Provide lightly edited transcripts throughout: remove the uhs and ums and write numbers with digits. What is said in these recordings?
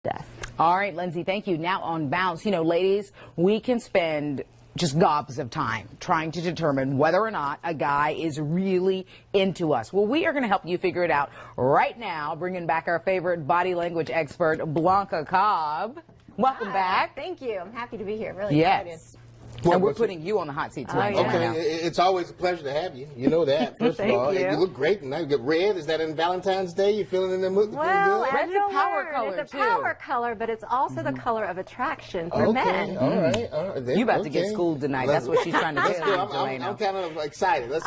death. All right, Lindsay, thank you. Now on Bounce, you know, ladies, we can spend just gobs of time trying to determine whether or not a guy is really into us. Well, we are going to help you figure it out right now, bringing back our favorite body language expert, Blanca Cobb. Welcome back. Thank you. I'm happy to be here. Really excited. And we're putting you on the hot seat tonight. Okay, it's always a pleasure to have you. You know that, first of all. You look great tonight. You get red. Is that in Valentine's Day? You feeling in the mood? Well, Red's a power color, it's a power color, but it's also the color of attraction for men. All right, all right. You about to get schooled tonight. That's what she's trying to tell you, Delano. I'm kind of excited. Let's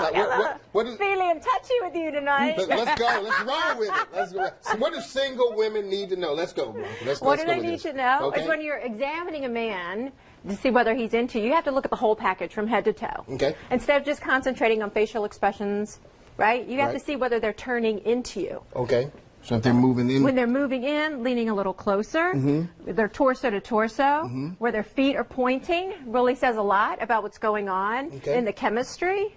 what is feeling touchy with you tonight. Let's go. Let's roll with it. Let's go. So what do single women need to know? Let's go, bro. What do they need to know is when you're examining a man to see whether he's into you, have to look at the whole package from head to toe. Okay. Instead of just concentrating on facial expressions, right? You have to see whether they're turning into you. Okay. So if they're moving in. When they're moving in, leaning a little closer, their torso to torso, where their feet are pointing, really says a lot about what's going on in the chemistry.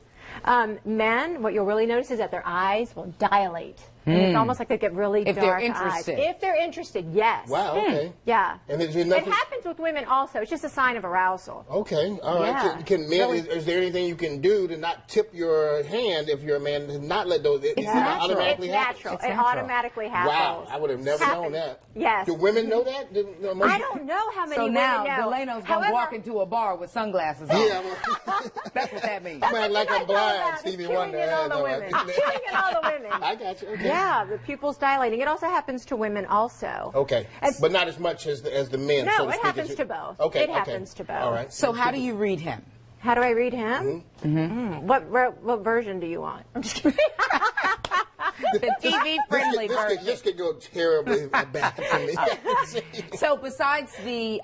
Men, what you'll really notice is that their eyes will dilate. And it's almost like they get really dark they're interested. eyes. If they're interested, yes. Wow, okay. Yeah. And it happens with women also. It's just a sign of arousal. Okay, all right. Yeah. Can men, is there anything you can do to not tip your hand if you're a man, to not let those, it's natural. automatically It's natural. It automatically happens. Wow, I would have never known that. Yes. Do women know that? I don't know how many women know. So now, Delano's going to walk into a bar with sunglasses on. Yeah. That's what that means. I'm acting like I'm blind, Stevie Wonder. Killing in all the women. Killing in all the women. I got you, okay. Yeah, the pupils dilating. It also happens to women also. Okay, but not as much as the men. No, so to it speak, happens to both. Okay, it happens to both. All right. So how do you read him? How do I read him? What version do you want? I'm just kidding. The TV-friendly version. This could go terribly bad for me. So besides the,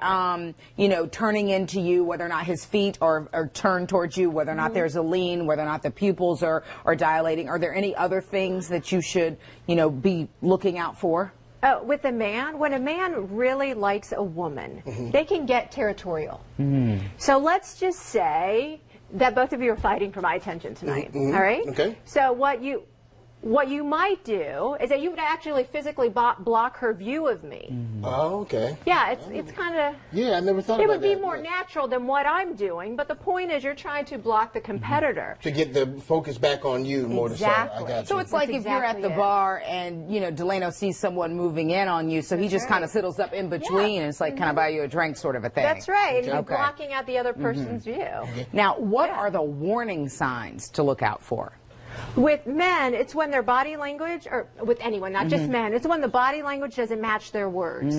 you know, turning into you, whether or not his feet are turned towards you, whether or not there's a lean, whether or not the pupils are dilating, are there any other things that you should, you know, be looking out for? With a man, when a man really likes a woman, they can get territorial. So let's just say that both of you are fighting for my attention tonight. All right? Okay. So what you might do is that you would actually physically block her view of me. Oh, okay. Yeah, it's kind of... Yeah, I never thought about that. It would be more natural than what I'm doing, but the point is you're trying to block the competitor. To get the focus back on you more Exactly. to I got you. So it's like if you're at the bar and, you know, Delano sees someone moving in on you, so he just kind of settles up in between and it's like, can I buy you a drink sort of a thing? That's right. And you're blocking out the other person's view. Now, what are the warning signs to look out for? With men, it's when their body language, or with anyone, not just men, it's when the body language doesn't match their words.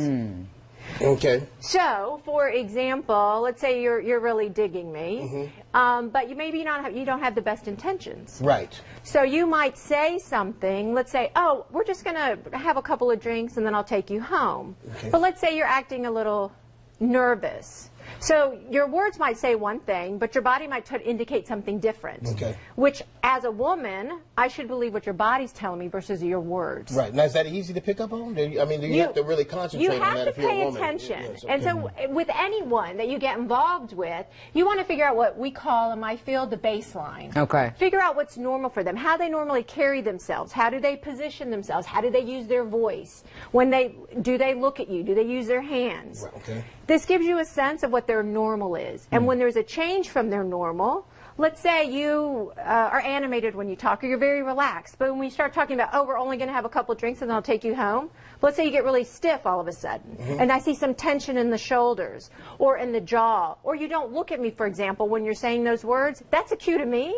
Okay. So, for example, let's say you're really digging me, but you don't have the best intentions. Right. So you might say something, let's say, oh, we're just going to have a couple of drinks and then I'll take you home. Okay. But let's say you're acting a little nervous. So your words might say one thing, but your body might indicate something different. Okay. Which, as a woman, I should believe what your body's telling me versus your words. Right. Now, is that easy to pick up on? Do you have to really concentrate on that if you're a woman? You have to pay attention. Yes, okay. And so with anyone that you get involved with, you want to figure out what we call in my field the baseline. Okay. Figure out what's normal for them, how they normally carry themselves, how do they position themselves, how do they use their voice, do they look at you, do they use their hands? Right, okay. This gives you a sense of what their normal is. And when there's a change from their normal, let's say you are animated when you talk, or you're very relaxed, but when we start talking about, oh, we're only going to have a couple drinks and then I'll take you home, let's say you get really stiff all of a sudden, and I see some tension in the shoulders or in the jaw, or you don't look at me, for example, when you're saying those words, that's a cue to me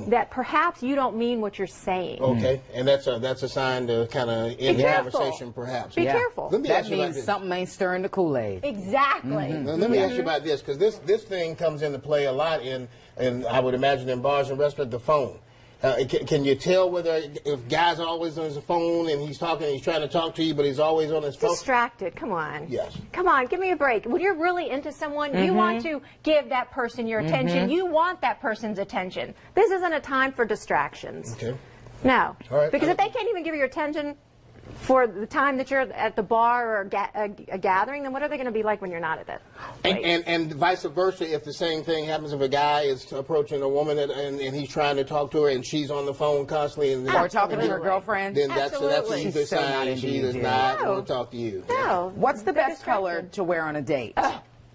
that perhaps you don't mean what you're saying. Okay, and that's a sign to kind of end the conversation, perhaps. Be careful. Let me that ask you about means this. something ain't stirring the Kool-Aid. Exactly. Now, let me ask you about this, because this thing comes into play a lot in I would imagine in bars and restaurants, the phone. Can you tell if guys are always on his phone and he's trying to talk to you, but he's always on his phone? Distracted. Come on. Yes. Come on, give me a break. When you're really into someone, you want to give that person your attention. You want that person's attention. This isn't a time for distractions. Okay. No. All right. Because if they can't even give you your attention, for the time that you're at the bar or a gathering, then what are they going to be like when you're not at that place? And vice versa, if the same thing happens, if a guy is approaching a woman and he's trying to talk to her and she's on the phone constantly, and or talking to her girlfriend, then that's a good sign she does not want to talk to you. No. What's the best color to wear on a date?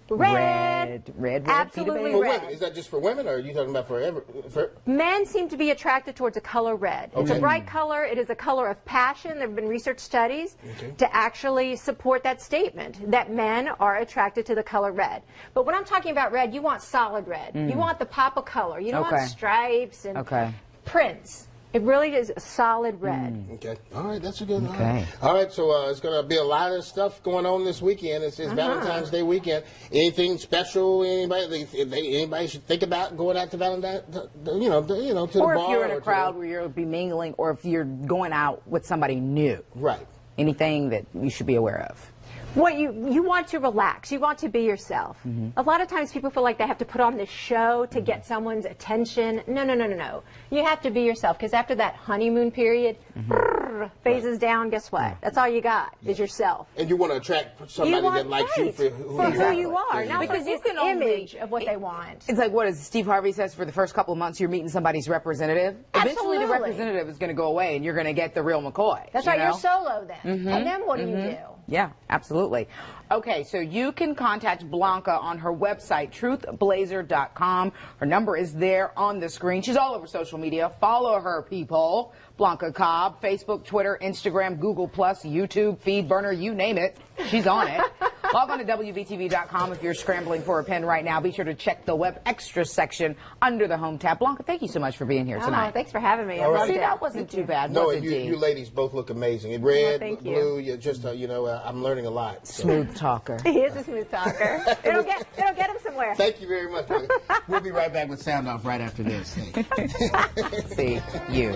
Red. Absolutely For red. women, is that just for women, or are you talking about for Men seem to be attracted towards a color red. It's a bright color. It is a color of passion. There have been research studies to actually support that statement, that men are attracted to the color red. But when I'm talking about red, you want solid red. You want the pop of color. You don't want stripes and prints. It really is a solid red. Okay. All right, that's a good one. Okay. All right, so it's going to be a lot of stuff going on this weekend. It's Valentine's Day weekend. Anything special? Anybody should think about going out to Valentine's? To the bar. Or if you're in a crowd where you'll be mingling, or if you're going out with somebody new. Right. Anything that you should be aware of. What you want to relax. You want to be yourself. A lot of times people feel like they have to put on this show to get someone's attention. No. You have to be yourself, because after that honeymoon period phases down, guess what? That's all you got is yourself. And you want to attract somebody that likes you for who you are, not because for you this can only image of what they want. It's like, what does Steve Harvey says, for the first couple of months you're meeting somebody's representative. Eventually the Absolutely. representative is going to go away and you're going to get the real McCoy. That's right, you're solo then. And then what do you do? Yeah, absolutely. Okay, so you can contact Blanca on her website, truthblazer.com. Her number is there on the screen. She's all over social media. Follow her, people. Blanca Cobb, Facebook, Twitter, Instagram, Google+, YouTube, FeedBurner, you name it. She's on it. Log on to WBTV.com if you're scrambling for a pen right now. Be sure to check the Web Extra section under the Home tab. Blanca, thank you so much for being here tonight. Oh, thanks for having me. All right. See, that wasn't too bad, No, was and it, you ladies both look amazing. In red, thank you. blue, you're just, I'm learning a lot. So. Smooth talker. He is a smooth talker. It'll get him somewhere. Thank you very much. We'll be right back with Sound Off right after this. See you.